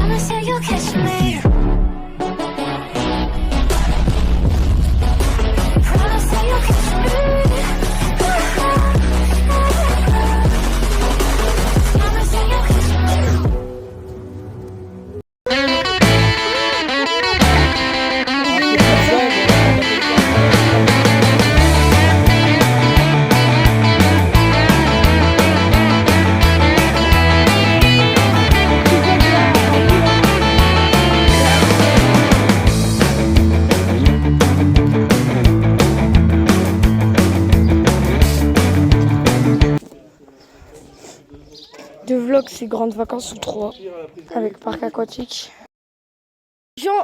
Promise that you'll catch me. Promise that you'll catch me. Promise that you'll catch me. Deux vlogs, c'est grandes vacances ou 3 avec parc aquatique.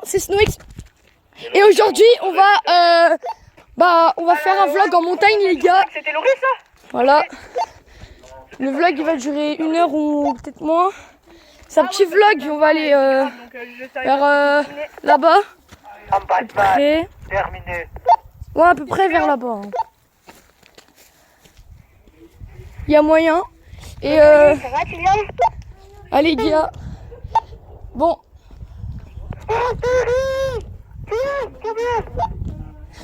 C'est Snoix. Et aujourd'hui, on va faire un vlog en montagne, les gars. C'était Laurie, ça? Voilà. Le vlog, il va durer 1 heure ou peut-être moins. C'est un petit vlog. On va aller vers là-bas. En bas de balle, Près. terminé. Ouais, à peu près vers là-bas. Hein. Il y a moyen. Et Ça va, Kylian? allez, gars. Bon.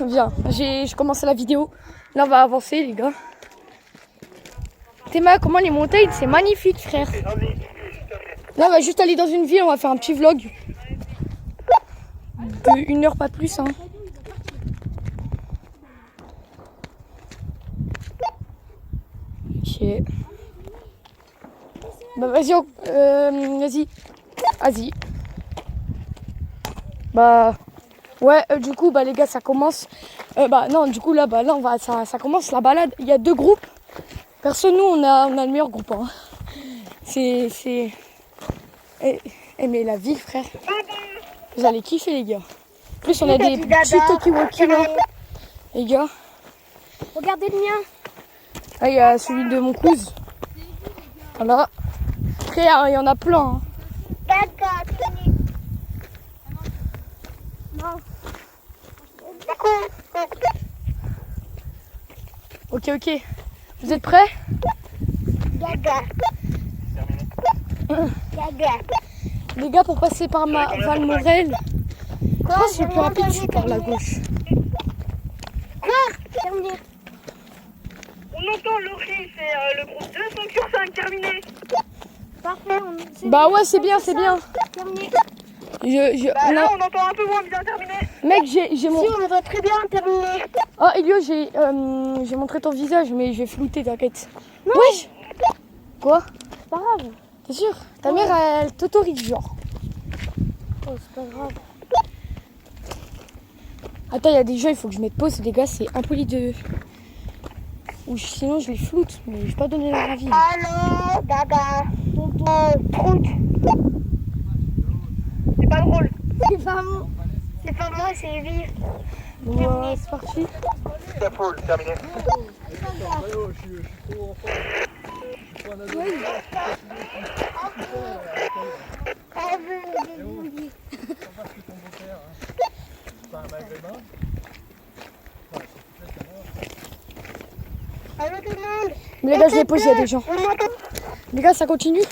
Viens, j'ai commencé la vidéo. Là, on va avancer, les gars. Théma, comment les montagnes, c'est magnifique, frère. Là, on va juste aller dans une ville, on va faire un petit vlog. De 1 heure, pas plus, hein. Ok. Bah, vas-y, vas-y. Bah, ouais, du coup, bah, les gars, ça commence. Non, du coup, là, ça commence la balade. Il y a 2 groupes. Perso, nous, on a le meilleur groupe. Hein. C'est. Mais la vie, frère. Vous allez kiffer, les gars. En plus, on a des petits talkie-walkie là. Les gars. Regardez le mien. Là, il y a celui de mon cousin. Voilà. Après, il y en a plein. Hein. Ok. Vous êtes prêts? Les gars, pour passer par Valmorel, je pense que c'est plus rapide, c'est par la gauche. On entend Laurie, c'est le groupe 2, 5 sur 5, terminé. Parfait. Bah ouais, c'est bien. Terminé. Là, on entend un peu moins bien, terminé. Mec, j'ai mon... Si, on entend très bien terminé. Oh, Elio, j'ai montré ton visage, mais je vais flouter, t'inquiète. Wesh. Quoi? C'est pas grave. T'es sûr? Ta mère, elle t'autorise, genre. Oh, c'est pas grave. Attends, il y a des gens, il faut que je mette pause. Les gars, c'est impoli de... Ou sinon, je les floute, mais je vais pas donner leur avis. Allô, Gaga. Prout. C'est pas drôle. C'est pas moi. C'est pas moi, c'est vif. Ouais, c'est parti. C'est full, terminé. Allô tout le monde. Mais les gars, je les pose, il y a des gens. Les gars, ça continue.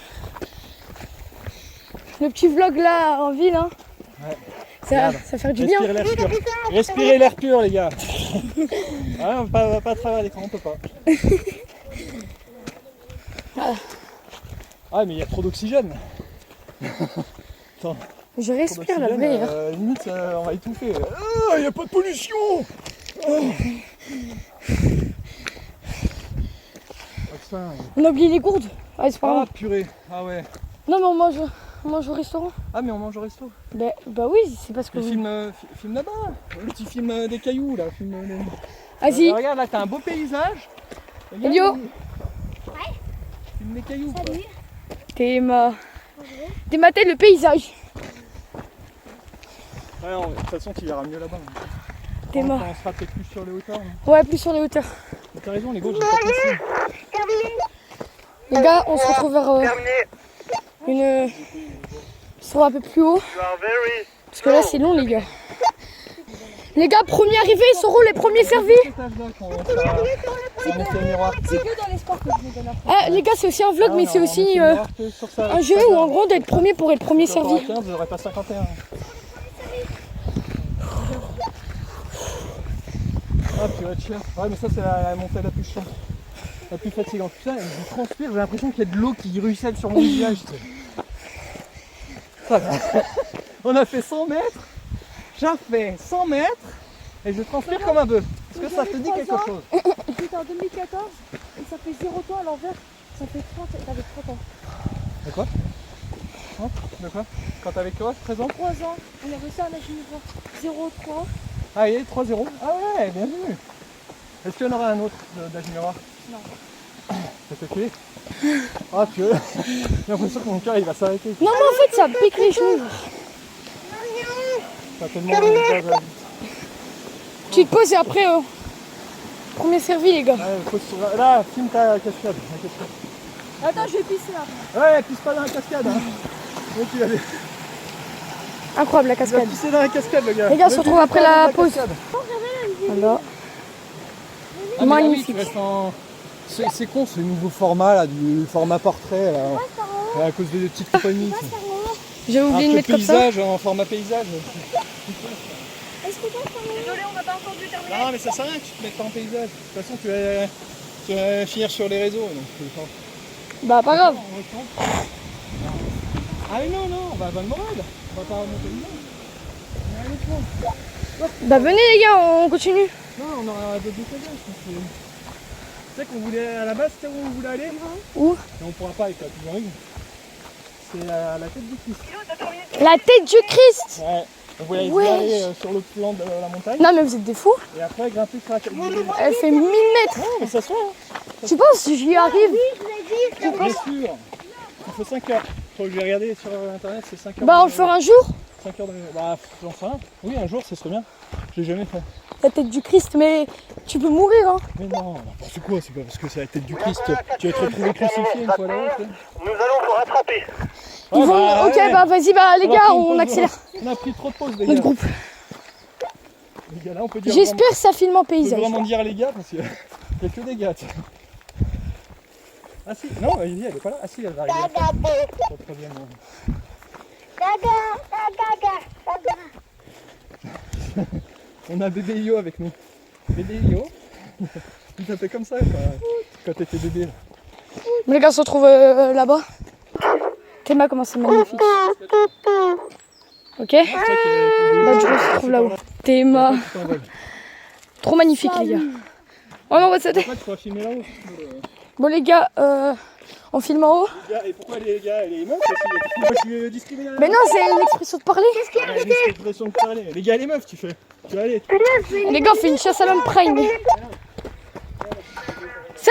Le petit vlog là, en ville, hein. Ouais. Ça fait du bien. Respirez l'air pur. Respirez l'air pur, les gars. On va pas à travers l'écran, on peut pas. Ah, mais il y a trop d'oxygène. Attends, Je trop respire la d'oxygène, meilleure. limite, on va étouffer. Ah, il n'y a pas de pollution. On a oublié les gourdes. Ah, c'est pas Ah, grave. purée. Ah ouais. Non, mais on mange au restaurant. Ah, mais on mange au resto. Bah oui, c'est parce que... Le film là-bas. Le petit film des cailloux, là. Vas-y. Regarde, là, t'as un beau paysage. Regarde, Elio. Film des cailloux, quoi. Salut. T'es maté le paysage. Ouais, de toute façon, tu verras mieux là-bas. T'es On mort. sera peut-être plus sur les hauteurs. Ouais, plus sur les hauteurs. Mais t'as raison, les gars, j'ai pas pensé. Les gars, on se retrouve vers Terminé. une... soit un peu plus haut. You are very... Parce que là, c'est long, les gars. Les gars, premiers arrivés seront les premiers servis. On essaie le miroir. C'est que dans les sports que je me donne. Ah, les gars, c'est aussi un vlog, mais c'est aussi un jeu où où en gros d'être premier pour être premier servi. 15, j'aurais pas 51. Ah purée de chien. Ouais mais ça c'est la montée la plus chiante. La plus fatigante. Putain, je transpire, j'ai l'impression qu'il y a de l'eau qui ruisselle sur mon visage. Ça va. On a fait 100 mètres. J'ai fait 100 mètres. Et je transpire comme un bœuf. Est-ce que ça te dit quelque chose? C'était en 2014 et ça fait 0 temps à l'envers. Ça fait 30, t'avais 30 ans. De quoi? Hein? De quoi? Quand t'avais quoi? 13 ans? 3 ans, on a réussi à nager niveau 0,3. Ah, il est 3-0. Ah ouais, bien vu. Est-ce qu'il y en aura un autre d'âge miroir? Non. Ça fait tuer? Ah purée. J'ai l'impression que mon cœur il va s'arrêter. Non, mais en fait, ça pique les genoux. Ça tellement. Tu te poses et après, premier servi, les gars. Ouais, là, filme ta cascade. Attends, je vais pisser là. Ouais, pisse pas dans la cascade. Hein. Ouais, tu vas aller. Incroyable la Il va cascade. pisser dans la cascade, le gars. Les gars, on se retrouve après la pause. Alors. Ah, Magnifique. C'est con ce nouveau format là, du format portrait là, à cause des petites compagnies. J'ai oublié de mettre comme ça. Paysage, en format paysage. Désolé, on n'a pas encore dû terminer. Non mais ça sert à rien que tu te mettes pas en paysage. De toute façon tu vas finir sur les réseaux. Donc, Bah, pas grave. ah mais non, on va à Valmorel. On va pas remonter le monde. Bah, venez, les gars, on continue. Non, on aura d'autres paysages. Tu sais qu'on voulait à la base, tu sais où on voulait aller? Où? Et on pourra pas avec la plus rive. C'est à la tête du Christ. La tête du Christ. Ouais. On voulait Ouais. aller sur l'autre flanc de la montagne. Non, mais vous êtes des fous. Et après grimper sur la tête du Christ. Elle fait 1000 mètres. Ouais, mais ça se fait. Hein. Tu penses que j'y arrive? Bien sûr. Il faut 5 heures. Faut que je vais regarder sur internet, c'est 5 heures. Bah, on le fera un jour. 5 heures de. Bah, j'en sais rien. Oui, un jour, ce serait bien. Je l'ai jamais fait. La tête du Christ, mais tu peux mourir, hein. Mais non, n'importe quoi, c'est pas parce que c'est la tête du Christ. Tu vas te retrouver crucifié une fois là-haut. Nous allons vous rattraper. Ils vont... Ok, bah, vas-y, bah, les gars, on accélère. On a pris trop de pauses, les Notre gars. groupe. Les gars, là, on peut dire. J'espère que ça filme en On peut paysage. vraiment dire les gars parce qu'il y a que des gars. Tiens. Ah si, non, elle est pas là. Ah si, elle va arriver. Sur le troisième. On a bébé Io avec nous. Bébé Io. Il t'appelait comme ça quand t'étais bébé. Là. Bon, les gars, on se retrouve là-bas. Théma, comment c'est magnifique. Ok? Bah, du coup, on se retrouve là-haut. Théma. Trop magnifique, les gars. Oh non, ça Après, tu pourras filmer là-haut. Bon, les gars, on filme en haut. Et pourquoi les gars et les meufs aussi? Moi, je suis discriminé. Mais non, c'est une expression de parler. C'est une expression de parler. Les gars et les meufs, tu fais. Tu vas aller. Les gars, on fait une chasse à l'homme prime. Ça,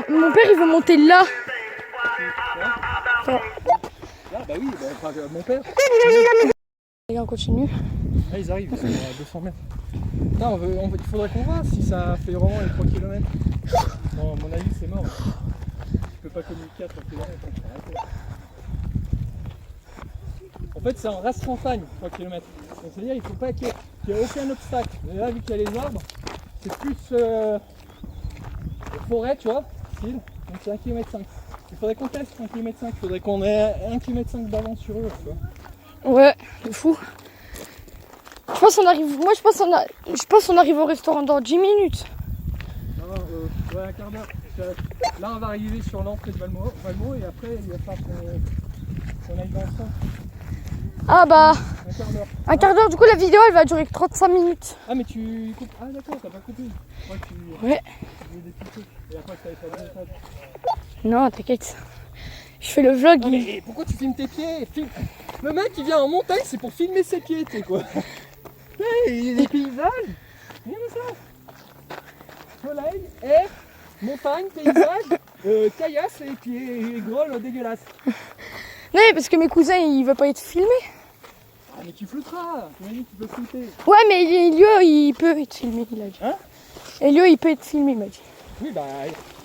mon père, il veut monter là. Là, bah oui, bah, mon père. Les gars, on continue. Là, ils arrivent, ils sont à 200 mètres. Là, il faudrait qu'on voit si ça fait vraiment les 3 km. Bon, à mon avis, c'est mort. Je peux pas communiquer à 3 km. En fait, c'est en race montagne, 3 km. Donc, c'est-à-dire qu'il ne faut pas qu'il y ait aucun obstacle. Et là, vu qu'il y a les arbres, c'est plus forêt, tu vois, style. Donc, c'est 1,5 km. Il faudrait qu'on teste 1,5 km. Il faudrait qu'on ait 1,5 km d'avance sur eux, tu vois. Ouais, c'est fou. Je pense qu'on arrive. Moi, je pense qu'on arrive au restaurant dans 10 minutes. Non, ouais, un quart d'heure. Là, on va arriver sur l'entrée de Valmo et après, il va falloir qu'on aille dans le centre. Ah bah, Un quart d'heure. un quart d'heure. Du coup, la vidéo, elle va durer que 35 minutes. Ah, mais tu coupes. Ah, d'accord, t'as pas coupé. Ouais, Ouais. Tu veux dépiquer. Et après, tu vas faire des étapes. Non, t'inquiète. Je fais le vlog. Non, mais pourquoi tu filmes tes pieds? Le mec, il vient en montagne, c'est pour filmer ses pieds, tu sais quoi. Hey, les paysages. Regarde ça. Soleil, air, montagne, paysage, caillasse et pieds grolles dégueulasses. Non, parce que mes cousins, ils veulent pas être filmés. Ah, mais tu floutteras. Tu m'as dit que tu peux flouter. Ouais, mais Elio, il peut être filmé, il a dit. Hein? Elio, il peut être filmé, il m'a dit. Oui, bah.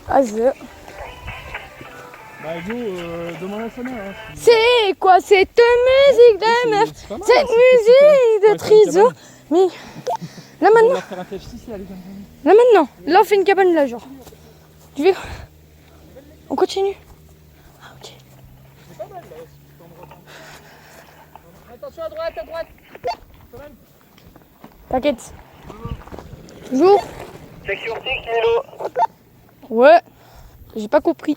Ah, zé. Bah, Yo, demande à sa mère. Hein. C'est quoi cette musique de meuf? C'est pas mal, Cette hein, musique de Ouais, c'est une Triso. cabane. Mais là On maintenant. va faire un TFC ici, allez, viens. Là maintenant. Là on fait une cabane là genre. Tu veux? On continue. Ah ok. C'est pas mal là aussi. Attention à droite, à droite. T'inquiète. Toujours. Section 6, Milo. Ouais. J'ai pas compris.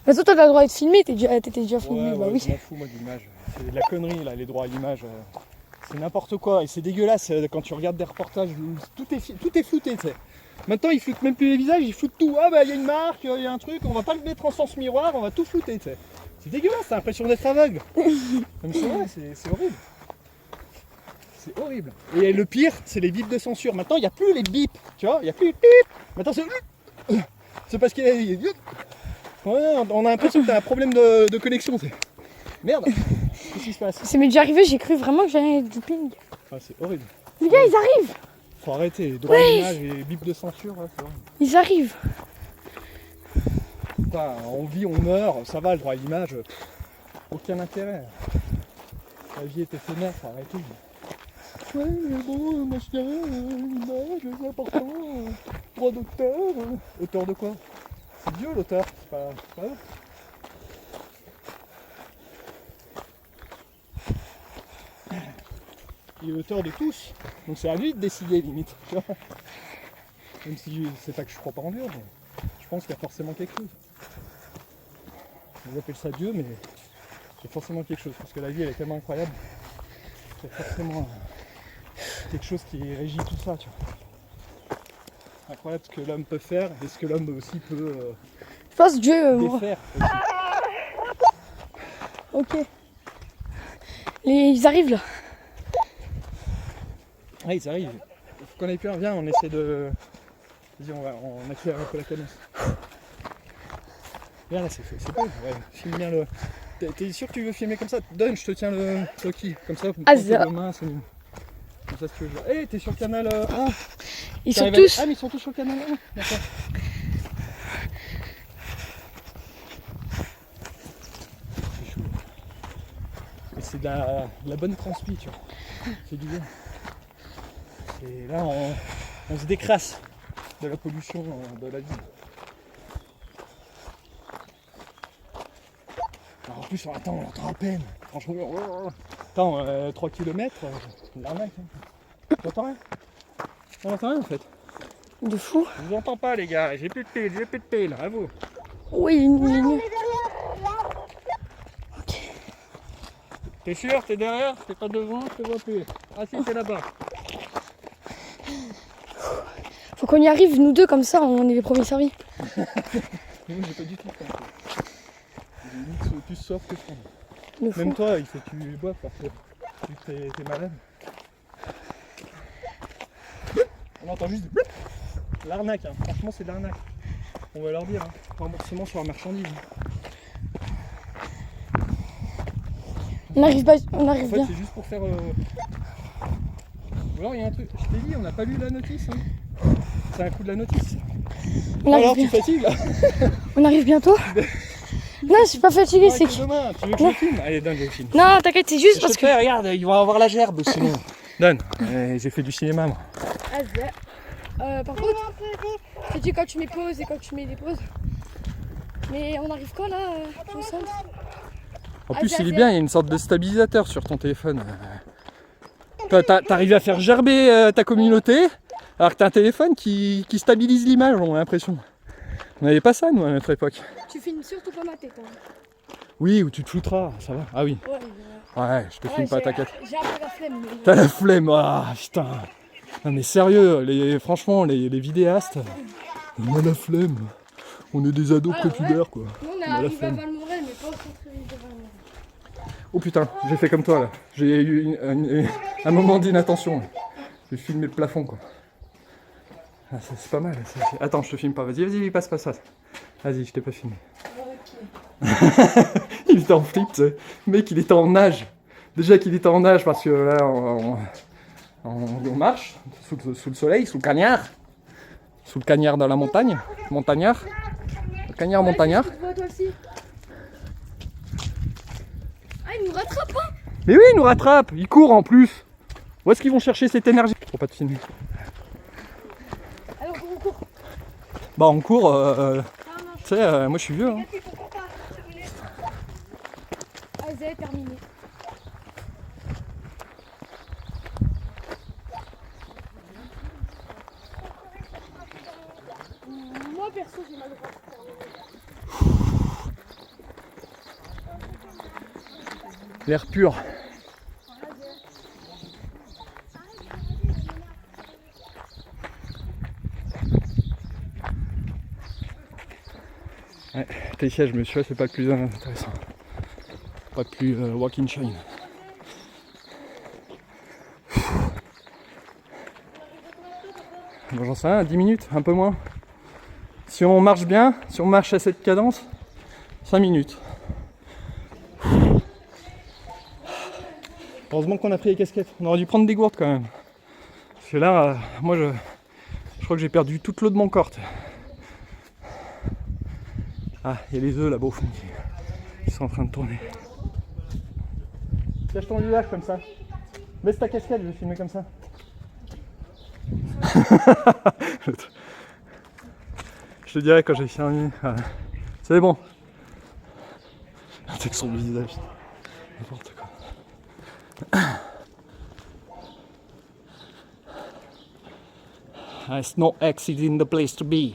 Mais toi t'as le droit d'être filmé, t'étais déjà filmé, bah oui. Je m'en fous moi de l'image. C'est de la connerie là, les droits à l'image. C'est n'importe quoi et c'est dégueulasse quand tu regardes des reportages où tout est flouté, tu sais. Maintenant ils floutent même plus les visages, ils floutent tout. Ah bah il y a une marque, il y a un truc, on va pas le mettre en sens miroir, on va tout flouter, tu sais. C'est dégueulasse, t'as l'impression d'être aveugle. Comme c'est vrai, c'est horrible. C'est horrible. Et le pire, c'est les bips de censure. Maintenant il n'y a plus les bips, tu vois, il n'y a plus les bips. Maintenant c'est parce qu'il y a... Ouais, on a l'impression que t'as un problème de connexion, tu sais. Merde. Qu'est-ce qui se passe? C'est m'est déjà arrivé, j'ai cru vraiment que j'allais du ping. Ah, c'est horrible. Les gars, ils arrivent. Faut arrêter les droits d'image et les bips de censure, là, c'est horrible. Ils arrivent. Putain, on vit, on meurt, ça va, le droit à l'image, aucun intérêt. La vie est éphémère, faut arrêter. Ouais, mais bon, machin, l'image, c'est important, droit d'auteur. Auteur de quoi? C'est Dieu l'auteur, c'est pas eux. Il est l'auteur de tous, donc c'est à lui de décider limite, tu vois. Même si c'est pas que je crois pas en Dieu, mais je pense qu'il y a forcément quelque chose. On appelle ça Dieu, mais il y a forcément quelque chose, parce que la vie elle est tellement incroyable qu'il y a forcément quelque chose qui régit tout ça, tu vois. Incroyable ce que l'homme peut faire et ce que l'homme aussi peut Je pense Dieu. défaire. Aussi. Ok. Ils arrivent là. Ah, ils arrivent. Il faut qu'on ait plus un. Viens, on essaie de. Vas-y, on accélère un peu la cadence. Viens là, c'est bon. Ouais, filme bien le. T'es sûr que tu veux filmer comme ça? Donne, je te tiens le Toki. Comme ça, vous me ça. prends deux mains, c'est mieux. Comme ça, si tu veux. Hey, t'es sur le canal 1. Ils sont tous. Ah, mais ils sont tous sur le canal 1. D'accord. C'est chaud. Et c'est de la bonne transpi, tu vois. C'est du bien. Et là, on se décrasse de la pollution de la ville. Alors, en plus, attends, on entend à peine. Franchement, attends, 3 km, l'arnaque. Hein. T'entends rien? On entend rien en fait. De fou. Je vous entends pas, les gars. J'ai plus de pile, à vous. Oui, une ligne. T'es sûr? T'es derrière? T'es pas devant? Je te vois plus. Ah si, t'es là-bas. Faut qu'on y arrive, nous deux, comme ça, on est les premiers servis. Moi, j'ai pas du tout faim. J'ai limite plus soif que faim. De fou. Même toi, il faut que tu boives parce que t'es malade. On entend juste l'arnaque, hein. Franchement c'est de l'arnaque. On va leur dire, hein. Remboursement sur la marchandise. On arrive pas, on En arrive fait bien. c'est juste pour faire... Ou alors il y a un truc, je t'ai dit, on n'a pas lu la notice. Hein. C'est un coup de la notice. On arrive, Alors tu bien. fatigues là? On arrive bientôt. Non, je suis pas fatiguée, c'est que... Demain, tu veux que je le filme? Allez, donne, je le filme. Non, t'inquiète, c'est juste Je parce te que... fais, regarde, ils vont avoir la gerbe sinon. Donne, j'ai fait du cinéma moi. Par contre, je te dis quand tu mets pause et quand tu mets des pauses. Mais on arrive quand là, au centre? En plus, il est bien, il y a une sorte de stabilisateur sur ton téléphone. T'arrives à faire gerber ta communauté, alors que t'as un téléphone qui stabilise l'image, on a l'impression. On n'avait pas ça, nous, à notre époque. Tu filmes surtout pas ma tête. Hein. Oui, ou tu te flouteras, ça va. Ah oui, ouais, je te filme pas, t'inquiète. J'ai un peu la flemme. Mais... T'as la flemme, ah putain. Non mais sérieux, franchement, les vidéastes, on a la flemme. On est des ados prépubères, quoi. Nous, on est On a la arrivé à flemme. Valmorel, mais pas au centre-ville de Valmorel. Oh putain, j'ai fait comme toi là. J'ai eu un moment d'inattention. J'ai filmé le plafond quoi. Ah, c'est pas mal. Attends, je te filme pas. Vas-y, passe. Vas-y, je t'ai pas filmé. Il était en flip, tu sais. Le mec, il était en nage. Déjà qu'il était en nage parce que là, on marche sous le soleil, sous le cagnard. Sous le cagnard dans la montagne. Montagnard. Le cagnard montagnard. Toi aussi. Ah, il nous rattrape, hein? Mais oui, il nous rattrape. Il court en plus. Où est-ce qu'ils vont chercher cette énergie? Faut pas te filmer. Alors on court. Bah on court, tu sais, moi je suis vieux. Hein. Allez, c'est terminé. Moi perso j'ai mal au ventre. L'air pur. Ouais, tes sièges, je me suis dit, c'est pas le plus intéressant. Pas le plus walk in shine. Bon, j'en sais rien, 10 minutes, un peu moins. Si on marche bien, si on marche à cette cadence, 5 minutes. Heureusement qu'on a pris les casquettes. On aurait dû prendre des gourdes quand même. Parce que là, moi je crois que j'ai perdu toute l'eau de mon corps. Ah, il y a les œufs là-bas au fond qui sont en train de tourner. Cache ton visage comme ça. Baisse ta casquette, je vais filmer comme ça. Je te dirai quand j'ai fini. Voilà. C'est bon. C'est que son visage. N'importe quoi. There's no exit in the place to be.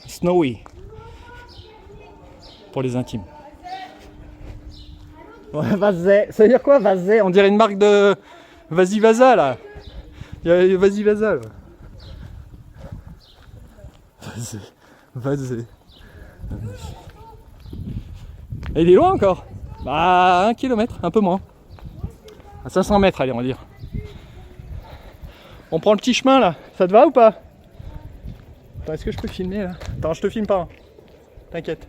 Snowy. Pour les intimes. Ouais, Vazé. Ça veut dire quoi, Vazé? On dirait une marque de Vas-y Vaza là. Il y a Vas-y Vaza là. Vazé. Vazé. Et il est loin encore. Bah 1 km, un peu moins. À 500 mètres, allez, on va dire. On prend le petit chemin là. Ça te va ou pas? Attends, est-ce que je peux filmer là? Attends, je te filme pas. Hein. T'inquiète.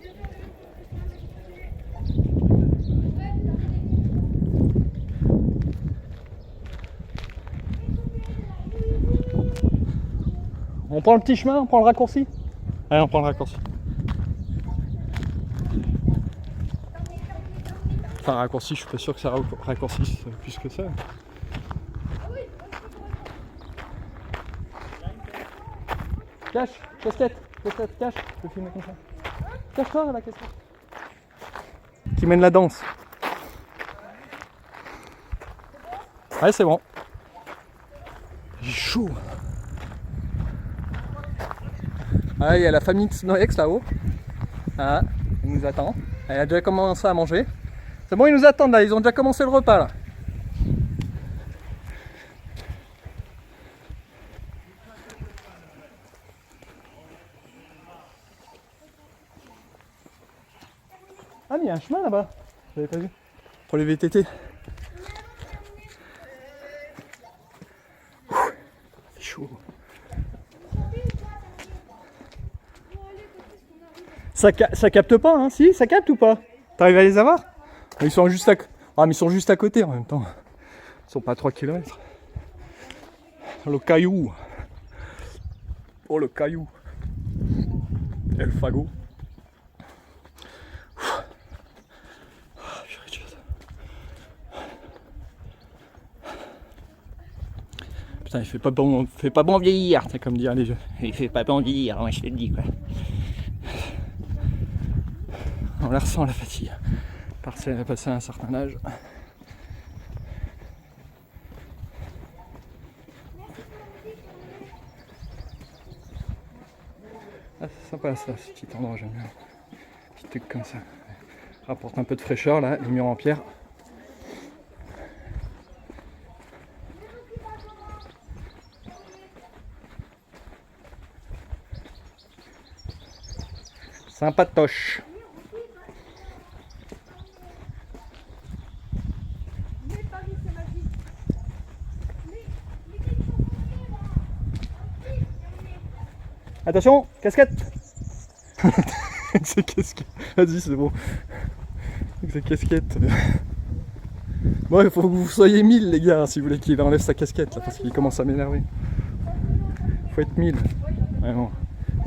On prend le petit chemin, on prend le raccourci? Allez, on prend le raccourci. Enfin, raccourci, je suis pas sûr que ça raccourcisse plus que ça. Cache, casquette, cache, je vais filmer comme ça. Cache-toi la casquette. Qui mène la danse. Ouais, c'est bon. J'ai chaud. Ah, il y a la famille de Snowex là-haut. Ah, ils nous attendent. Elle a déjà commencé à manger. C'est bon, ils nous attendent là, ils ont déjà commencé le repas là. Ah, mais il y a un chemin là-bas. J'avais pas vu. Pour les VTT. C'est chaud. Ça capte pas, hein? Si, ça capte ou pas? T'arrives à les avoir? Ils sont juste à... Ah, mais ils sont juste à côté en même temps. Ils sont pas à 3 km. Le caillou. Oh, le caillou. Et le fagot. Putain, il fait pas bon vieillir, c'est comme dire les jeux. Il fait pas bon vieillir, moi je te le dis quoi. On la ressent la fatigue. Passer un certain âge. Ah, c'est sympa ça, ce petit endroit, j'aime bien. Petit truc comme ça. Rapporte un peu de fraîcheur là, les murs en pierre. Sympatoche. Attention, casquette. C'est casquette. Vas-y, c'est bon. C'est casquette. Bon, il faut que vous soyez 1000 les gars, si vous voulez qu'il enlève sa casquette là, parce qu'il commence à m'énerver. Faut être 1000. Ouais, non,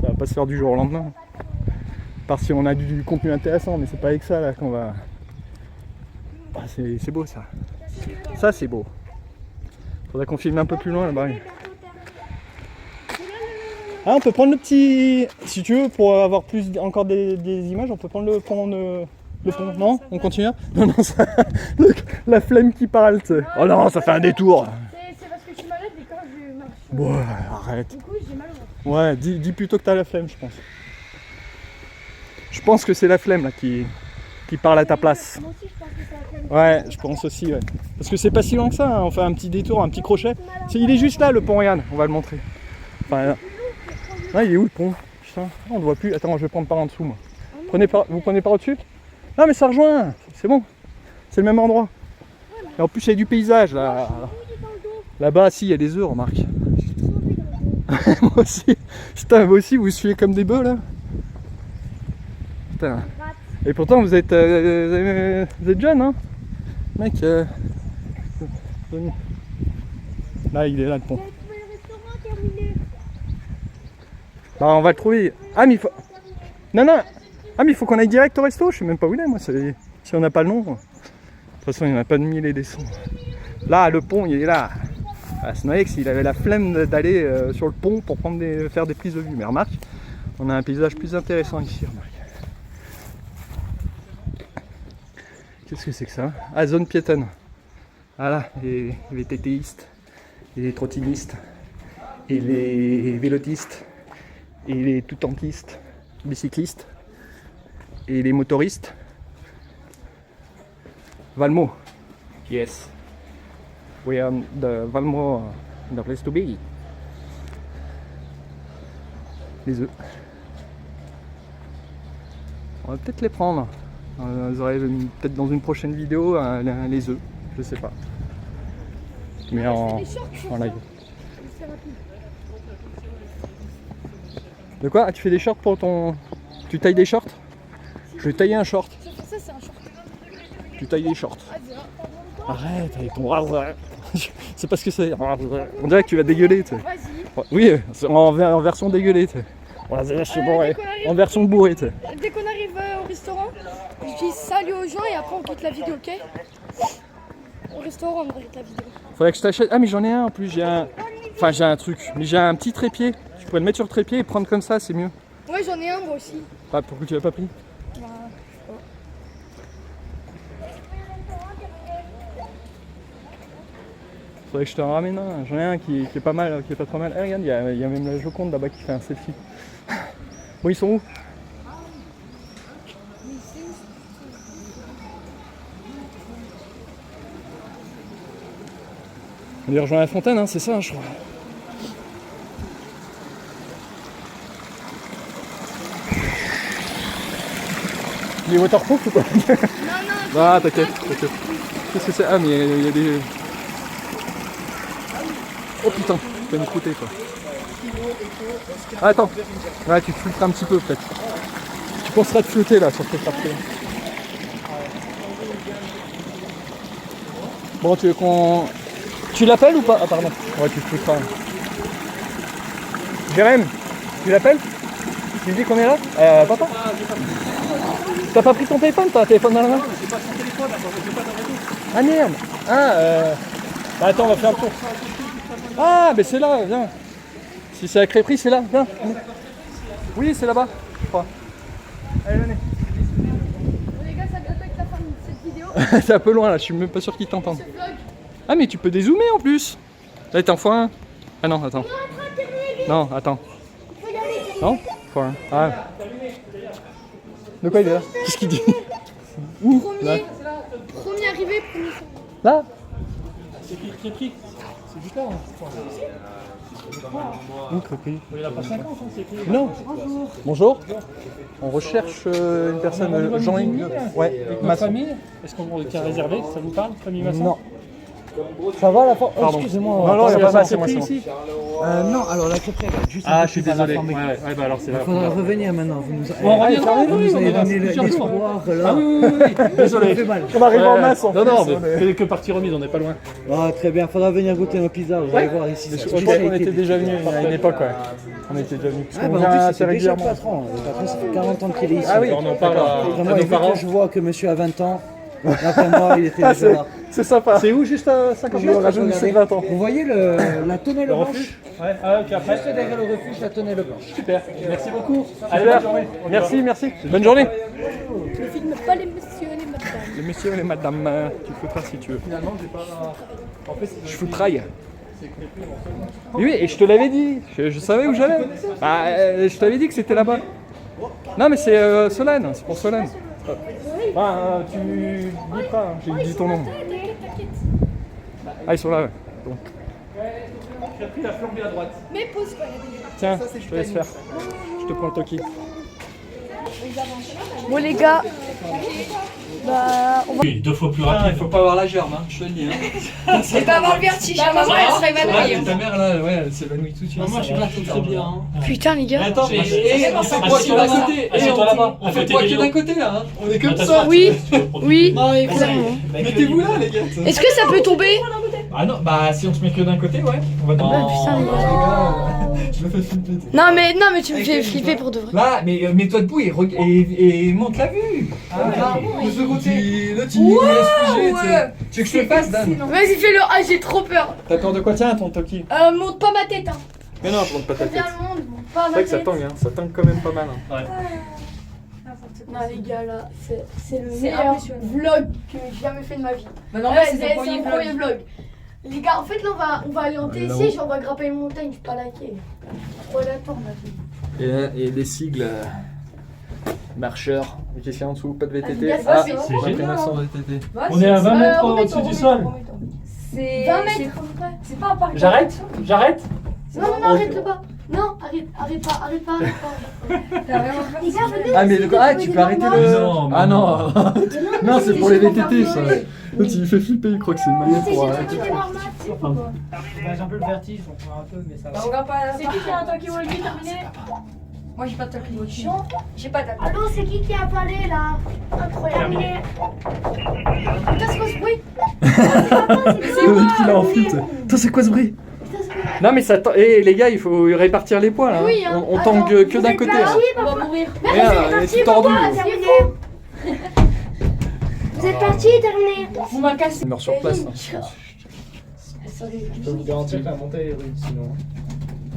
ça va pas se faire du jour au lendemain. part si on a du contenu intéressant, mais c'est pas avec ça là qu'on va... Ah, c'est beau ça. Ça c'est beau. Faudrait qu'on filme un peu plus loin là-bas. Ah, on peut prendre le petit... Si tu veux, pour avoir plus encore des images, on peut prendre le pont... Le pont, non? On continue? Non, non, ça... la flemme qui parle, tu sais. Oh non, ça fait un détour. C'est parce que je suis malade et quand je marche. Bon, arrête. Du coup, j'ai mal au ventre. Ouais, dis plutôt que t'as la flemme, je pense. Je pense que c'est la flemme là qui parle à ta place. Moi aussi, je pense que c'est la flemme. Ouais, je pense aussi, ouais. Parce que c'est pas si loin que ça, hein. On fait un petit détour, un petit crochet. Il est juste là, le pont, regarde, on va le montrer. Enfin, là. Ah, il est où le pont? Putain, on le voit plus. Attends, je vais prendre par en dessous, moi. Vous prenez par au-dessus? Non, mais ça rejoint, c'est bon. C'est le même endroit. Et en plus, il y a du paysage, là. Là-bas, si, il y a des œufs, remarque. Moi aussi. Putain, moi aussi, vous suivez comme des bœufs, là. Putain. Et pourtant, vous êtes jeune, hein. Mec, là, il est là, le pont. Bah, on va le trouver. Ah, mais il faut... Non, non. Ah, mais il faut qu'on aille direct au resto. Je sais même pas où il est, moi. Si on n'a pas le nom. De toute façon, il n'y en a pas de mille et des cents. Là, le pont, il est là. Ah, Snoex, il avait la flemme d'aller sur le pont pour faire des prises de vue. Mais remarque, on a un paysage plus intéressant ici, remarque. Qu'est-ce que c'est que ça? Ah, zone piétonne. Voilà, les TTistes, et les trottinistes, et les vélotistes, et les tout-tentistes, bicyclistes, et les motoristes. Valmo. Yes. We are the Valmo, the place to be. Les œufs. On va peut-être les prendre. Vous aurez peut-être dans une prochaine vidéo les œufs, je sais pas. Mais en live. De quoi? Ah, tu fais des shorts pour ton... Tu tailles des shorts? Je vais tailler un short. Ça, c'est un short. Tu tailles des shorts. Arrête avec ton... C'est parce que c'est... On dirait que tu vas dégueuler, tu sais. Vas-y. Oui, en version dégueulée, tu sais. Je suis bourré. En version bourrée, tu sais. Dès qu'on arrive au restaurant, je dis salut aux gens et après on quitte la vidéo, ok? Au restaurant, on arrête la vidéo. Faudrait que je t'achète... Ah, mais j'en ai un en plus, j'ai un... Enfin, j'ai un truc, mais j'ai un petit trépied. Tu pourrais le mettre sur le trépied et prendre comme ça, c'est mieux. Ouais, j'en ai un moi aussi. Ah, pourquoi tu l'as pas pris? Bah, Faudrait que je te en ramène un. J'en ai un qui est pas mal, qui est pas trop mal. Eh, regarde, il y a même la Joconde là-bas qui fait un selfie. Bon, ils sont où? On les rejoint à la fontaine, hein, c'est ça, je crois. Il est waterproof ou quoi? Non, ah, t'inquiète. Qu'est-ce que c'est? Ah, mais il y a des... Oh putain, tu vas me croûter quoi. Ah, attends, ouais, tu te filtres un petit peu peut-être. Tu penseras de flotter là sur tes parties. Bon, tu veux qu'on... Tu l'appelles ou pas? Ah pardon. Ouais, tu te filtreras. Jérém, tu l'appelles? Tu lui dis qu'on est là? Papa? T'as pas pris ton téléphone? T'as un téléphone dans la main? J'ai pas son téléphone, j'ai pas de réseau. Ah merde. Ah, bah, attends, on va faire un tour. Ah, mais c'est là, viens. Si c'est à crêperie, c'est là, viens. Oui, c'est là-bas, je crois. Allez, venez. bon, les gars, ça bientôt avec la fin de cette vidéo. C'est un peu loin là, je suis même pas sûr qu'ils t'entendent. Ce vlog. Ah, mais tu peux dézoomer en plus. Là, t'en fois un. Ah non, attends. Non, attends. Non, fois un. Ah. De quoi il est là? Qu'est-ce qu'il dit? Où? Là. Premier arrivé, premier sorti. Là? C'est qui crêperie? C'est juste là, hein. Où crêperie? Il a pas 50 ans, c'est qui? Non. Bonjour. On recherche une personne, Jean-Yves. Ouais, Ma famille? Est-ce qu'on a réservé? Ça vous parle? Famille Masson? Non. Ça va la forme? Pardon. Excusez-moi. Non, non, il n'y a pas ça, c'est moi. ici. Non, alors la crêperie, elle va juste Ah, un je peu suis plus à la désolé. forme. Ouais, bah alors c'est Il là. faudra revenir maintenant. Vous nous, On reviendra, vous oui, nous on avez verra donné plusieurs jours. l'espoir là. Ah oui. Désolé. On arrive en masse en Non, non, plus, mais c'est que partie remise, on n'est pas loin. Ah, très bien, faudra venir goûter nos pizzas. Vous allez voir ici. ça a Je crois qu'on été était déjà des- venus à une époque, ouais. On était déjà venus. Parce Ah, qu'on bah, vient en plus, assez c'était déjà le régulièrement. patron. Le patron, ça fait 40 ans qu'il est ici. Ah oui, On en parle à Vraiment, nos et vu parents. que je vois que monsieur a 20 ans, après moi, il était déjà là. C'est sympa. C'est où juste à 50 Je me rajoute Regardez. 20 ans. Vous voyez la tonnelle Le blanche? refuge Ouais, ah, ok, après. Juste derrière le refuge, la tonnelle blanche. Super, merci beaucoup. Allez, Super. bonne journée. Merci, merci. Bonne journée. Ne filme pas les messieurs et les madames. Les messieurs et les madames, tu peux faire si tu veux. Finalement, j'ai pas. En fait, Je foutraille. Oui, oui, et je te l'avais dit. Je savais où j'allais. Bah, je t'avais dit que c'était là-bas. Non, mais c'est Solène. C'est pour Solène. Enfin, tu dis pas. Hein, j'ai dit ton nom. Ah, ils sont là, ouais. Bon. j'ai pris la flambée à droite. Mais pose quoi. Tiens, je te laisse faire. Je te prends le toki. Bon les gars, bah on va. Oui, 2 fois plus rapide. Il faut pas avoir la germe, hein, je te le dis. Hein. C'est pas avoir le vertige, maman elle serait évanouie. Ta mère là, ouais, elle s'évanouit tout de suite. Moi je suis pas très bien. Putain les gars. Attends, on fait quoi que d'un côté Assieds-toi là-bas. On fait quoi que d'un côté là, hein. On est comme ça. Oui, oui. Mettez-vous là, les gars. Est-ce que ça peut tomber? Ah non, bah si on se met que d'un côté, ouais. On va Ah, putain, les gars. Je me fais flipper. Non mais tu me fais flipper pour de vrai. Là, mais mets-toi debout et monte la vue. De ce côté. Là, tu nous laisses figer, tu sais. Tu veux que je te le fasse, Dan? Vas-y fais-le. Ah j'ai trop peur. T'as peur de quoi? Tiens, ton toki. Monte pas ma tête hein. Mais non, je monte pas ta tête. Viens le monde, monte pas C'est ma vrai que ça tête. tangue, hein. Ça tangue quand même pas mal. Hein. Non les gars là, c'est le C'est meilleur impressionnant. vlog que j'ai jamais fait de ma vie. Maintenant Ouais, c'est c'est ton mon premier vlog. Les gars, en fait là on va aller en TC, genre on va grimper une montagne, je suis pas laqué. Trop aléatoire ma vie. Et des sigles. Marcheurs. Et qu'est-ce qu'il y a en dessous? Pas de VTT. Ah, Ah, c'est C'est génial. VTT. On est à 20 mètres au-dessus du sol. C'est 20 mètres à peu près. C'est pas un parc. J'arrête. Non, arrête pas. Non, arrête pas. Les gars, venez. Ah, mais de quoi? Ah, tu peux arrêter le. Non, mais Ah non. Non, c'est pour les VTT ça. Ouais. L'autre il fait flipper, il croit que c'est une manière C'est pour j'ai arrêter. trouvé des marmottes, c'est pourquoi. J'ai un peu le vertige, on prend un peu, mais ça va. Regarde pas C'est qui a un Tokyo Walkie terminé? Moi j'ai pas de tapis dessus. J'ai pas de tapis. Allô, c'est qui a parlé là? Incroyable. Qu'est-ce que ce bruit? Le mec il est en flûte. Putain, c'est quoi ce bruit? Non, mais ça. Eh les gars, il faut répartir les poids là. Oui, hein. On tangue que d'un côté là. On va mourir. Regarde, elle est tout tordue. Vous êtes parti, terminé. On va casser. Il meurt sur place. hein. Je peux vous garantir que la montée est rude sinon.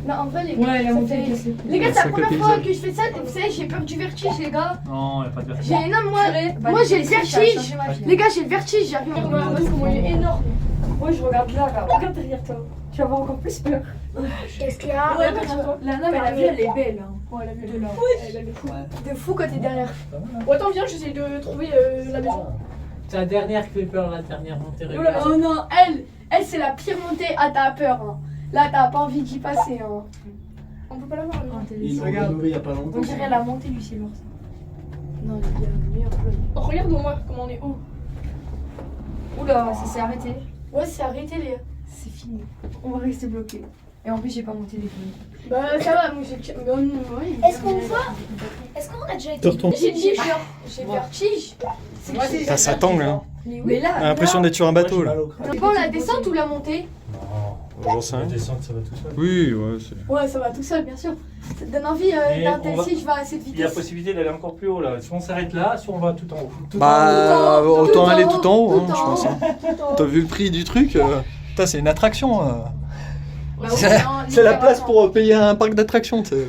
Non, en vrai, les Ouais, gars, la ça montée fait- est cassée. Les gars, c'est la C'est première que fois paysage. que je fais ça. Vous savez, j'ai peur du vertige, les gars. Non, y a pas de vertige. J'ai non, moi j'ai le vertige. Les gars, j'ai le vertige. J'arrive à voir comment il est énorme. Moi je regarde là, regarde derrière toi. Tu vas avoir encore plus peur. Qu'est-ce qu'il y a? Ouais, derrière toi. La nave elle est belle. Hein. Ouais, la vue De là. elle est fou. De fou quand t'es derrière. Bon, attends, viens, j'essaie de trouver la maison. C'est la dernière qui fait peur, la dernière montée Oh non, elle c'est la pire montée. Ah, t'as peur. Hein. Là, t'as pas envie d'y passer. Hein. On peut pas la voir, là. Il regarde il y a pas longtemps. On dirait la montée du ciel. Non, les gars, le meilleur vlog. Oh, regarde-moi comment on est haut. Oula, ça s'est arrêté. Ouais, c'est arrêté, les gars. C'est fini. On va rester bloqué. Et en plus j'ai pas mon téléphone. Bah, ça va, moi j'ai. Mais ouais, Est-ce qu'on voit? Est-ce qu'on a déjà été? J'ai dit, j'ai vertige. C'est que Ça, ça tangue, hein. Mais là, J'ai l'impression d'être sur un bateau là. C'est pas la descente ou la montée? J'en sais rien. descente, ça va tout seul. Oui, ouais, c'est. Ouais, ça va tout seul, bien sûr. Ça te donne envie Mais d'un on va- TC, je vais à cette Il y a vitesse. possibilité d'aller encore plus haut là. Soit on s'arrête là, soit on va tout en haut. Bah, Tout en haut, autant tout en aller haut, tout en haut, hein, tout en je pense. haut, hein. tout en haut. T'as vu le prix du truc? Putain, c'est une attraction. Bah oui, C'est non, c'est la place littéralement. pour payer un parc d'attractions, tu sais.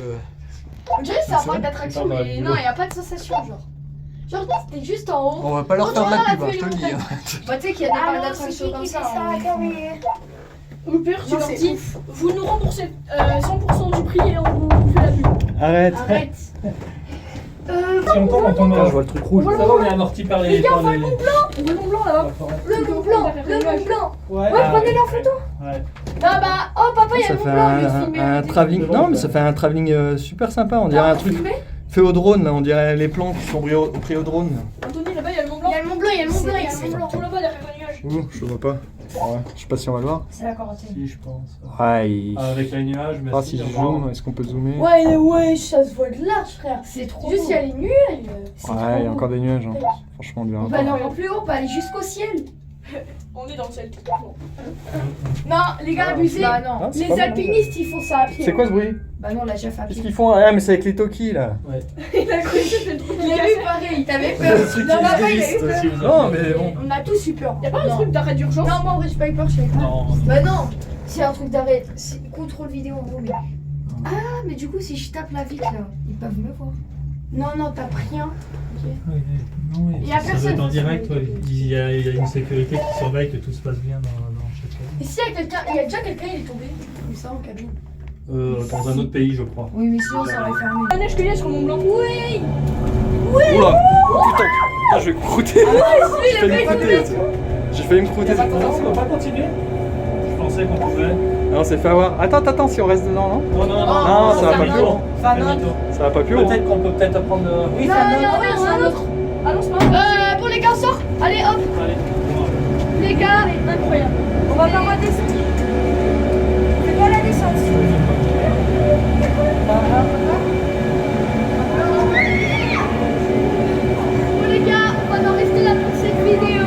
On dirait que c'est un C'est parc vrai d'attraction, Putain, mais dans non, la il n'y a pas de sensation, genre. Genre, t'es juste en haut. On va pas leur faire de la Quand tu pub, hein, je te le regardes dis. la hein. Bah, tu sais qu'il y a des parcs Allô, c'est d'attraction qui comme qui fait ça. ça? hein. Camille? Au pire, tu Non, leur c'est dis, vous nous remboursez 100% du prix et on vous fait la pub. Arrête. Arrête. Si on tombe, on tombe. Putain, je vois le truc rouge. Ça va, on est amorti par les. gars, on voit les- le Mont Blanc. On voit le Mont Blanc là-bas. Le Mont Blanc. Le Mont Blanc. Ouais, Prenez-les en photo. Ouais. Ah bah, oh papa, il y a Ça le Mont fait Blanc. je vais filmer. un travelling. Non, mais ça fait un travelling super sympa. On dirait Ah, un truc filmé. fait au drone, là. On dirait les plans qui sont pris au drone. Anthony, là-bas, il y a le Mont Il Blanc. y a le Mont Blanc, il y a le Mont Blanc, il y a le Mont Blanc. Tout là-bas, derrière le nuage. Ouh, je vois pas. Ouais, je sais pas si on va le voir. C'est la quarantaine. Si, je pense. Ouais, il... Avec les nuages, mais Ah, si je zoome, est-ce qu'on peut zoomer? Ouais, ça se voit de large, frère. C'est trop Juste, beau. il y a les nuages. Ouais, il y a encore des nuages. Hein. Franchement, on dirait On un va aller peu. encore plus haut, on peut aller jusqu'au ciel. On est dans le ciel. Non, les gars, abusez. Bah non. Ah, c'est Les pas mal, alpinistes, ils font ça à pied. C'est quoi ce bruit? Bah non, on l'a déjà fait à Qu'est-ce pied. qu'ils font? Ah, mais c'est avec les Toki là. Il a cru que c'était le truc. Il a eu pareil, t'avais peur. Non, papa, il a eu peur. Non, mais bon. On a tous eu peur. Y'a pas un truc d'arrêt d'urgence? Non, moi, en vrai, j'ai pas eu peur, je suis avec toi. Non, Bah non, c'est un truc d'arrêt. C'est contrôle vidéo en gros, mais. Ah, mais du coup, si je tape la vitre là, ils peuvent me voir. Non, t'as pris rien. non, Il y a ça doit personne. être en direct, ouais. Il y a une sécurité qui surveille que tout se passe bien dans chaque pays. Et si il y a déjà quelqu'un, il est tombé. Comme ça, en cabine. Dans un autre pays, je crois. Oui, mais sinon, ça aurait fermé. La neige qu'il y a sur Mont Blanc. Oui. Oula! Oh putain! Putain, je vais croûter! J'ai failli me il a croûter! J'ai failli me croûter! On va pas continuer. Je pensais qu'on pouvait. Non, on s'est fait avoir. Attends, si on reste dedans, non? Non, ça va pas plus haut. Ça va pas plus haut. Peut-être qu'on peut peut-être apprendre. Oui, Non, c'est un autre. Ah non, c'est pas un pour les gars, on sort. Allez, hop. Allez. Les gars, incroyable. On va faire la descente. C'est pas la descente. Bon les gars, on va en rester là pour cette vidéo.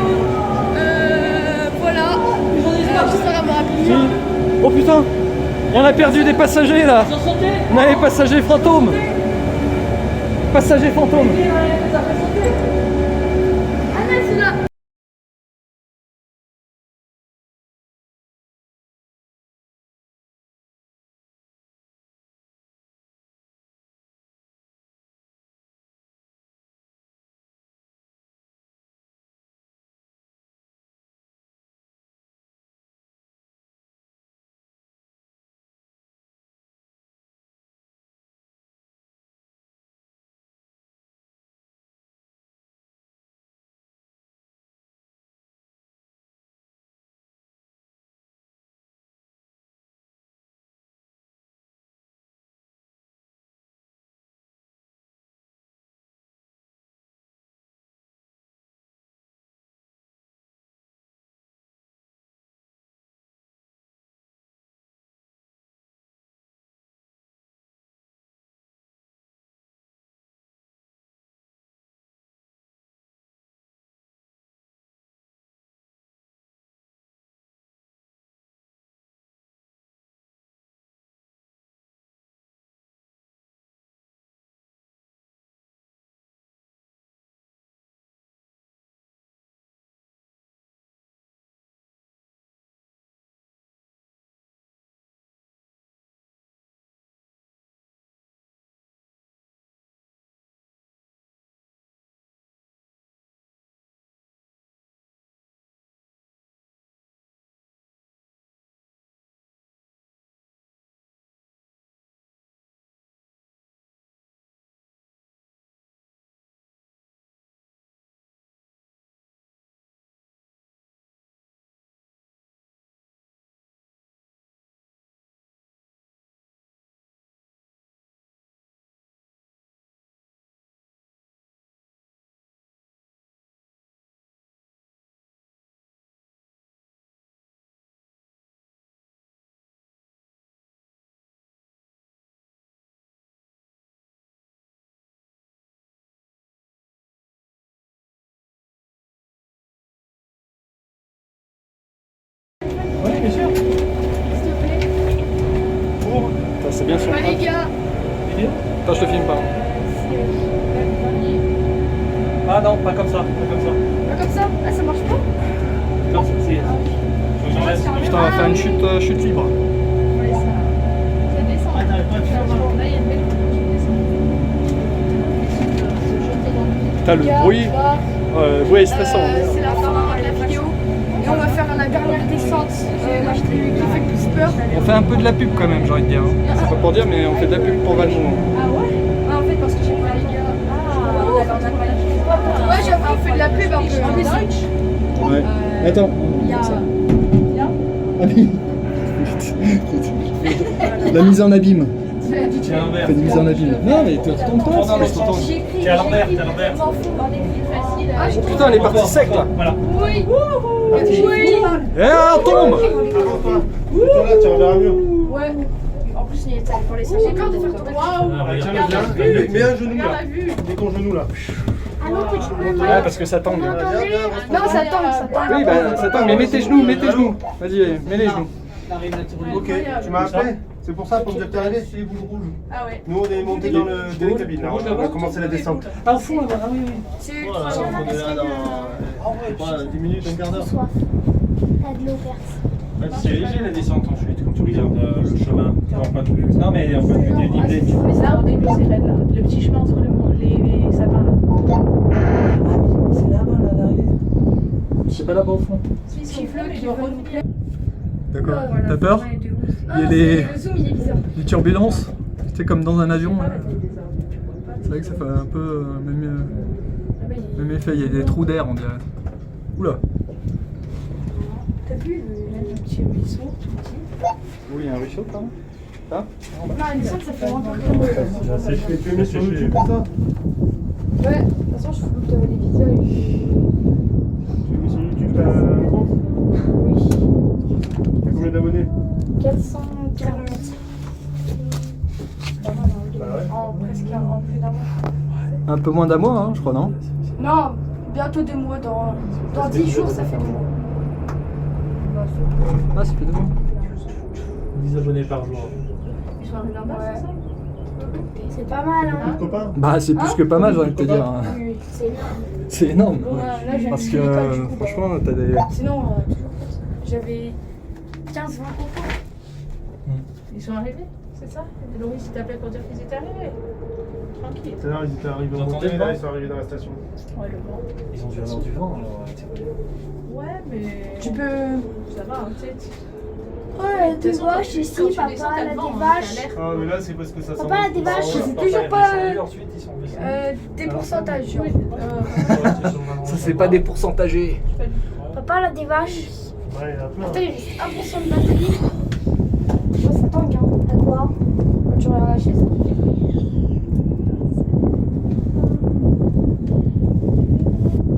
Voilà. J'espère que ça va me rappeler. Oh putain! On a perdu des passagers là! On a les passagers fantômes! Passagers fantômes! Ah non, c'est là. Oui, bien sûr. Ça, c'est bien sur le Ah, les gars. Vidéo. Attends, je te filme pas. Ah non, pas comme ça. Pas comme ça. Pas comme ça. Ah, ça marche pas. Non, c'est. Faut que j'enlève. Putain, on va faire une chute libre. Ouais, ça descend. Ah, t'arrives pas à faire. Là, il y a une belle courbe qui descend. T'as le bruit. Ouais, stressant. C'est la fin de la vidéo. Et on va faire la dernière descente. Moi, je t'ai eu qui fait le plus peur. On fait un peu de la pub quand même, j'ai envie de dire. Hein. C'est pas pour dire, mais on fait de la pub pour Valmont. Ah ouais. Ah, en fait, parce que j'ai pas les gars. Ouais, j'avoue, on fait de la pub un peu. Ouais. Attends. Il y a. La mise en abîme. C'est à l'envers. Fais une mise en abîme. Non, mais retourne-toi. Non, mais c'est à l'envers, c'est à l'envers. Oh putain, elle est partie sec là. Voilà. Oui. Eh, on tombe. Là, tu reverras mieux. Ouais. En plus, il est pour les sachets. J'ai peur de faire tomber. Waouh. Mets un genou là. Mets ton genou là. Ah non, que tu me mets. Ouais, parce que ça tangue. Non, ça tangue, ça tangue. Oui, bah ça tangue, mais mets tes genoux, mets tes genoux. Vas-y, mets les genoux. Ok, tu m'as appelé. C'est pour ça, pour me dire que t'es arrivé. C'est boule rouge. Ah ouais. Nous, on est monté dans les cabines là. On va commencer la descente. Ah, au fond là-bas, ah oui, oui. C'est Voilà, ultra on est là dans 10 minutes, un quart d'heure. T'as de l'eau verte. C'est léger la descente ensuite, comme tu regardes le chemin. Pas de... Non, mais en fait, tu dénivelé. Mais là, au début, c'est raide là. Le petit chemin entre les sapins là. C'est là-bas, là, l'arrivée. C'est pas là-bas au fond. qui va renouveler. D'accord. T'as peur? Il y a les turbulences. C'est comme dans un avion. C'est vrai que ça fait un peu même effet. Il y a des trous d'air, on dirait. Oula. T'as vu le petit ruisseau tout petit? Oui, il y a un ruisseau quand même. Là? Non, une descente, ça fait longtemps. Tu mets sur YouTube ça? Ouais, de toute façon, je floute les visages. Tu mets sur YouTube ta compte? Oui. T'as combien d'abonnés? 440. Bah ouais. En presque en plus d'un mois. Un peu moins d'un mois, hein, je crois, non? Non, bientôt 2 mois. Dans 10 jours, ça fait 2 mois. Ah, ça fait 2 mois. 10 abonnés par jour. Ils sont arrivés en bas, c'est ça? C'est pas mal, hein. Copain? Bah, c'est plus que pas mal, j'ai envie de te dire. hein. Oui, C'est énorme. C'est énorme. là, j'ai Parce mis que, l'école, du coup, franchement, t'as des. Sinon, j'avais 15-20 copains. Ils sont arrivés, c'est ça? Et Loris, il t'appelait pour dire qu'ils étaient arrivés. Tranquille. Tout à l'heure, ils étaient arrivés Vous au entendez monté, le vent? là, ils sont arrivés dans la station. Ouais, le vent. Ils ont dû avoir du vent alors. Ouais, mais. Tu peux. Ça va, hein, tu sais. Ouais, des vaches ici, Quand tu papa, descends, elle t'as a le vent, des hein, vaches. t'as l'air. Ah, mais là, c'est parce que ça sent. Papa, elle a des vaches. C'est toujours pas Ensuite, ils sont descendus. des pourcentages. Genre. Ça, c'est pas des pourcentagés. Papa, elle a des vaches. Ouais, il y en a plein. Attends, il y a juste 1% de batterie. Ouais, ça tangue, hein. À quoi? Quand tu regardes la chaise.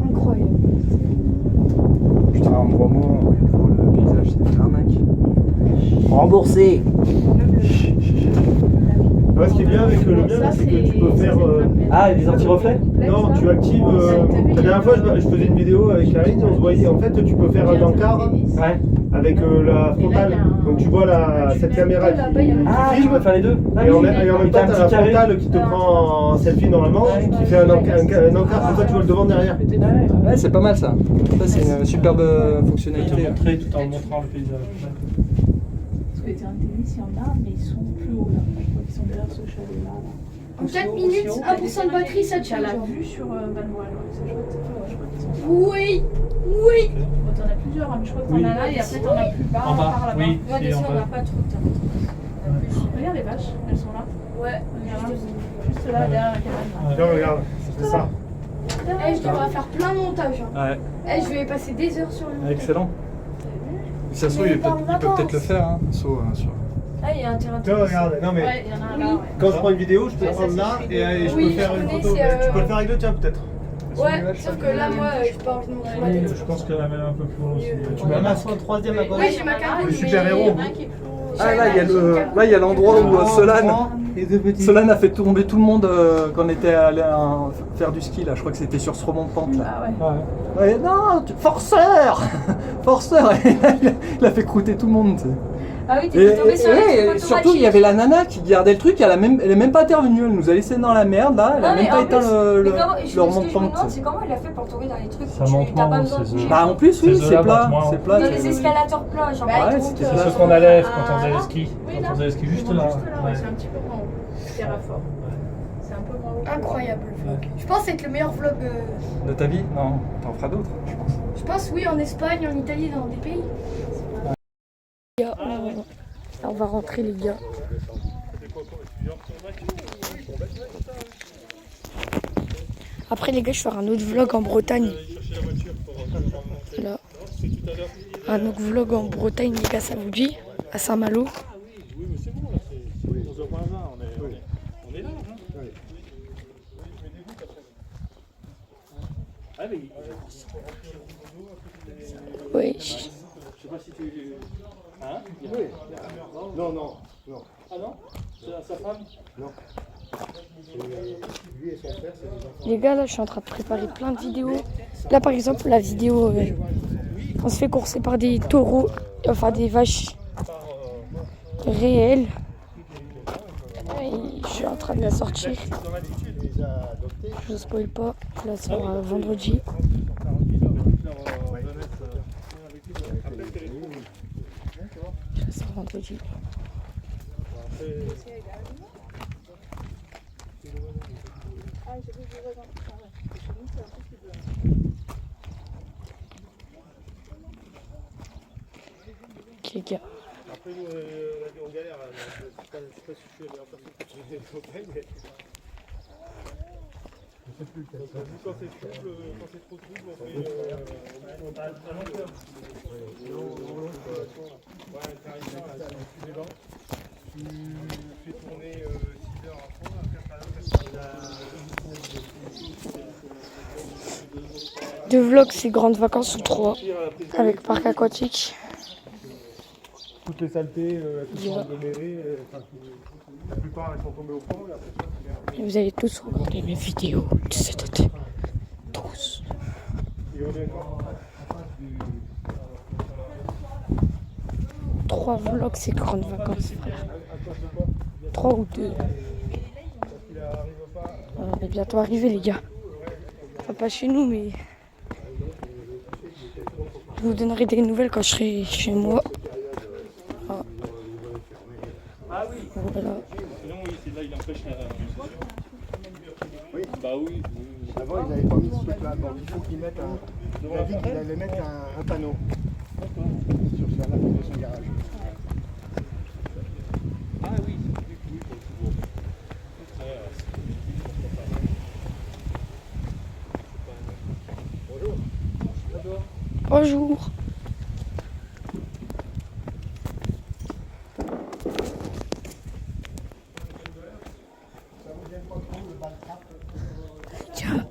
Incroyable. Putain, envoie-moi le paysage, c'est une arnaque. Remboursé. Ouais, ce qui est bien avec le mien, là, c'est que tu peux faire. Ah, des anti-reflets? Non, tu actives. La dernière fois, je faisais une vidéo avec Karine, on se voyait. En fait, tu peux faire un encart Ouais. avec la frontale. Donc, tu vois cette caméra qui Ah, tu filme. peux faire les deux. Et en même temps, t'as la frontale qui te prend en selfie normalement, qui fait un encart, comme ça tu vois le devant derrière. Ouais, c'est pas mal ça. Ça, c'est une superbe fonctionnalité. Montrer tout en montrant le paysage. Parce que les terrains de tennis, il y en a, mais ils sont plus hauts là. Je crois qu'ils sont derrière ce chalet-là. En 4 minutes, 1% de batterie, ça Tu tient. as la genre. vue sur Valmois, c'est chouette. Ouais, je crois qu'ils sont là. Oui, oui. Bon, t'en as plusieurs, hein, mais je crois que t'en as là et après t'en as plus bas, En bas, par là-bas. oui. Ouais, Et dessus, en on bas. n'a pas trop de terrain. Regarde les vaches, elles sont là. Ouais. Regarde, juste là, derrière la cabane. Là. Tiens, regarde, c'est ça. Eh, je devrais faire plein de montage. Hein. Ouais, Eh, je vais passer des heures sur le montage. excellent. Ça se trouve, il peut peut-être le faire. Hein. Sur. Ah, il y a un terrain de Tiens, regarde, non mais Ouais, il y en a un là, ouais. quand je prends une vidéo, je peux Ouais, ça, prendre c'est là celui et je Oui, peux faire je une connais, photo. c'est, Tu peux le faire avec le tien peut-être. Ouais, sauf que là, moi, j'ai pas envie de montrer ma tête. Je pense qu'elle a même un peu plus loin aussi. Tu mets un masque. Troisième à Oui, j'ai ma cagoule, Le super-héros. Ah, là, il y a l'endroit où Solane. Solane a fait tomber tout le monde quand on était allé faire du ski là. Je crois que c'était sur ce remont de pente là. Ah ouais. Ouais, non, forceur Forceur. Il a fait croûter tout le monde. Tu sais. Ah oui, t'es tombé sur et surtout, il y avait la nana qui gardait le truc, elle est même pas intervenue, elle nous a laissé dans la merde là, elle a même pas éteint le remonte de pente. C'est comment il a fait pour tomber dans les trucs Ça monte moins, ces œufs. Bah en plus, oui, Ces c'est œufs-là plat, montent moins. c'est plat. Dans c'est- les escalators plats, genre. Ouais, c'était C'est ça. ce qu'on allait quand on faisait le ski. Oui, Quand là. on faisait le ski, juste Juste là. là, Ouais. c'est un petit peu moins haut. Terrafort. C'est un peu moins haut. Incroyable le vlog. Je pense que c'est le meilleur vlog. De ta vie? Non, t'en feras d'autres, je pense. Je pense, oui, en Espagne, en Italie, dans des pays. On va rentrer, les gars. Après, les gars, je ferai un autre vlog en Bretagne. Là. Un autre vlog en Bretagne, les gars, ça vous dit? À Saint-Malo. Oui, mais c'est bon là, on se voit pas là. On est là. Hein. Ouais. Je me dégoûte après. Ah, mais. Oui. Je sais pas si tu. Hein? Oui. Non, non, non. Ah non? Sa femme? Non. Lui et son frère, c'est des enfants. Les gars, là, je suis en train de préparer plein de vidéos. Là, par exemple, la vidéo, on se fait courser par des taureaux, enfin des vaches réelles. Et je suis en train de la sortir. Je ne spoil pas. Je la sors vendredi. Je la sors vendredi. Ok, les gars. Après, nous, on galère. Je sais pas si je suis la meilleure personne pour trouver des conseils, mais. Je sais plus. Quand c'est trouble, quand c'est trop trouble, on fait. On a un longueur. Ouais, carrément, tu les dents. Tu fais tourner 6 heures à fond, après, 2 vlogs, c'est grandes vacances ou 3 avec parc aquatique. toutes les saletés, elles sont agglomérées, la plupart elles sont tombées au fond. Et après, Et vous allez tous regarder mes vidéos de cet été. Tous. et on est encore. 3 vlogs, c'est grandes vacances, frère. 3 ou 2. On est bientôt arrivé, les gars. Enfin, pas chez nous, mais je vous donnerai des nouvelles quand je serai chez moi. Ah. Voilà. Sinon, oui, c'est là, il empêche la. Oui. Bah oui. Avant ils n'avaient pas mis ce truc là, donc il faut qu'ils mettent un. Il a dit qu'il allait mettre un panneau sur la porte de son garage. Ah oui. Bonjour. Tiens.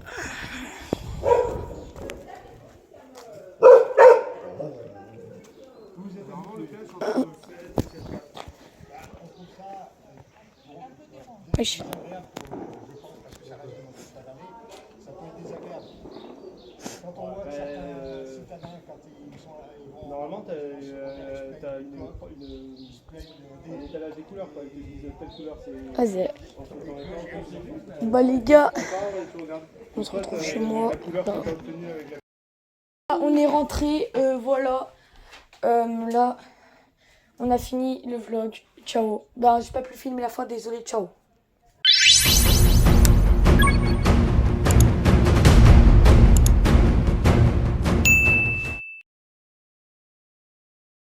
Wesh. Normalement, tu as un étalage des couleurs, quoi. Ils te disent telle couleur, c'est. Vas-y. Bah les gars, on se retrouve chez moi. On est rentré, voilà. Là, on a fini le vlog. Ciao. Ben, j'ai pas pu filmer la fin, désolé, ciao.